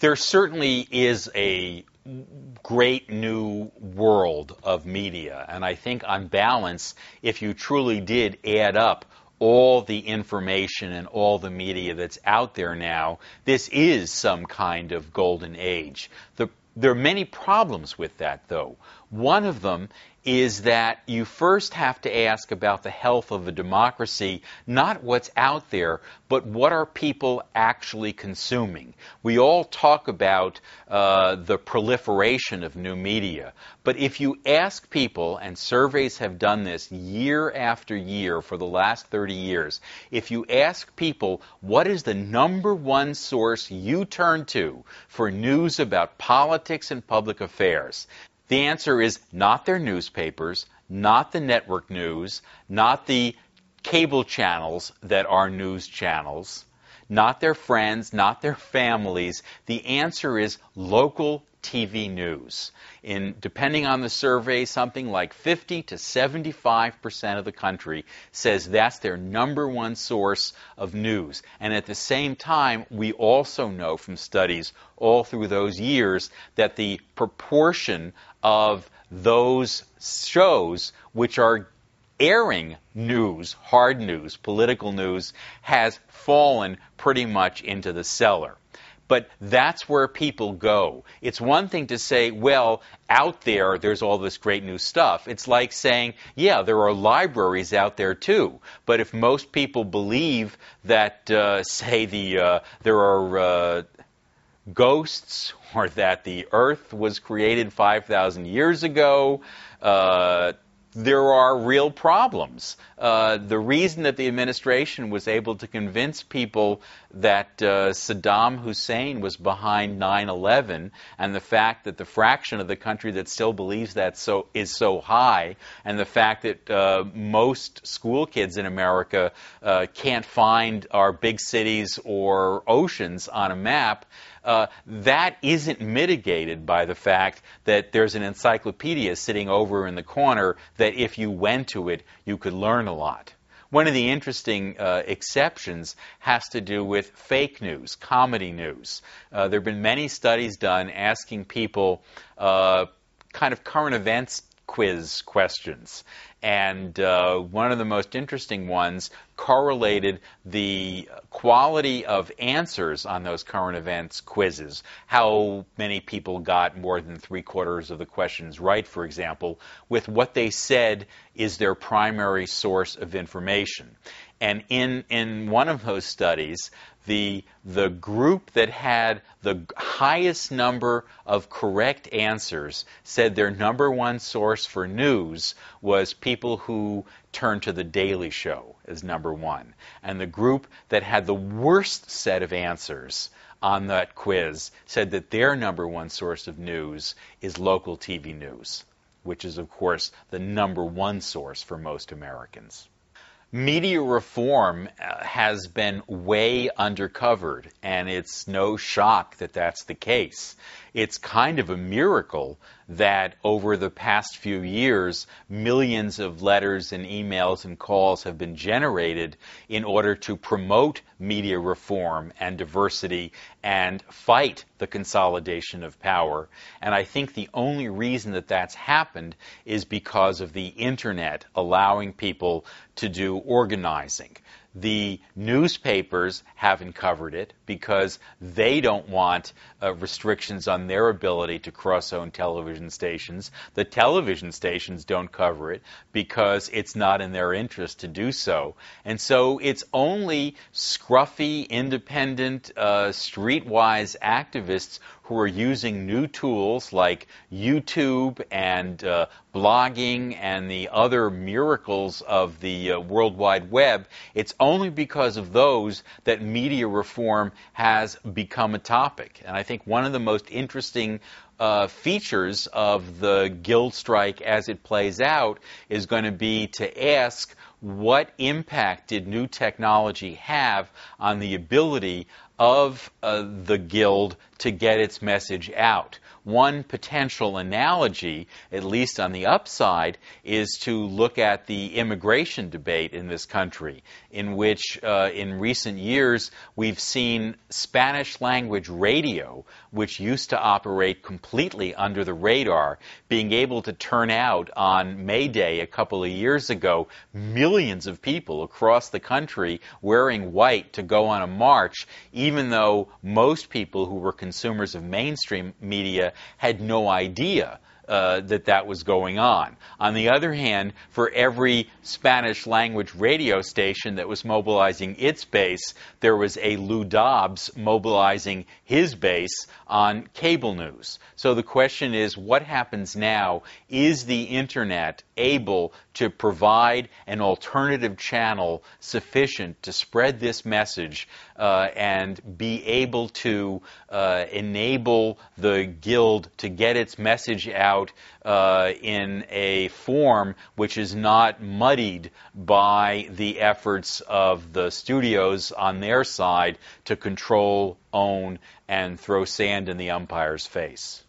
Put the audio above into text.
There certainly is a great new world of media, and I think on balance, if you truly did add up all the information and all the media that's out there now, this is some kind of golden age. There are many problems with that, though. One of them is that you first have to ask about the health of a democracy, not what's out there, but what are people actually consuming. We all talk about the proliferation of new media, but if you ask people, and surveys have done this year after year for the last 30 years, if you ask people what is the number one source you turn to for news about politics and public affairs, the answer is not their newspapers, not the network news, not the cable channels that are news channels, not their friends, not their families. The answer is local TV news. Depending on the survey, something like 50 to 75% of the country says that's their number one source of news. And at the same time, we also know from studies all through those years that the proportion of those shows which are airing news, hard news, political news, has fallen pretty much into the cellar. But that's where people go. It's one thing to say, well, out there, there's all this great new stuff. It's like saying, yeah, there are libraries out there too. But if most people believe that, say, there are ghosts, or that the Earth was created 5,000 years ago, there are real problems. The reason that the administration was able to convince people that Saddam Hussein was behind 9/11, and the fact that the fraction of the country that still believes that is so high, and the fact that most school kids in America can't find our big cities or oceans on a map, that isn't mitigated by the fact that there's an encyclopedia sitting over in the corner that if you went to it, you could learn a lot. One of the interesting exceptions has to do with fake news, comedy news. There have been many studies done asking people kind of current events quiz questions. And one of the most interesting ones correlated the quality of answers on those current events quizzes. How many people got more than 3/4 of the questions right, for example, with what they said is their primary source of information. And in one of those studies, the group that had the highest number of correct answers said their number one source for news was people who turned to The Daily Show as number one. And the group that had the worst set of answers on that quiz said that their number one source of news is local TV news, which is, of course, the number one source for most Americans. Media reform has been way undercovered, and it's no shock that that's the case. It's kind of a miracle that over the past few years, millions of letters and emails and calls have been generated in order to promote media reform and diversity and fight the consolidation of power. And I think the only reason that that's happened is because of the Internet allowing people to do organizing. The newspapers haven't covered it because they don't want restrictions on their ability to cross-own television stations. The television stations don't cover it because it's not in their interest to do so. And so it's only scruffy, independent, streetwise activists who are using new tools like YouTube and blogging and the other miracles of the World Wide Web. It's only because of those that media reform has become a topic. And I think one of the most interesting features of the Guild strike as it plays out is going to be to ask what impact did new technology have on the ability of the Guild to get its message out. one potential analogy, at least on the upside, is to look at the immigration debate in this country, in which in recent years we've seen Spanish language radio, which used to operate completely under the radar, being able to turn out on May Day a couple of years ago millions of people across the country wearing white to go on a march, even though most people who were consumers of mainstream media had no idea that was going on. On the other hand, for every Spanish language radio station that was mobilizing its base, there was a Lou Dobbs mobilizing his base on cable news. So the question is, what happens now? Is the Internet able to provide an alternative channel sufficient to spread this message and be able to enable the Guild to get its message out in a form which is not muddied by the efforts of the studios on their side to control, own, and throw sand in the umpire's face?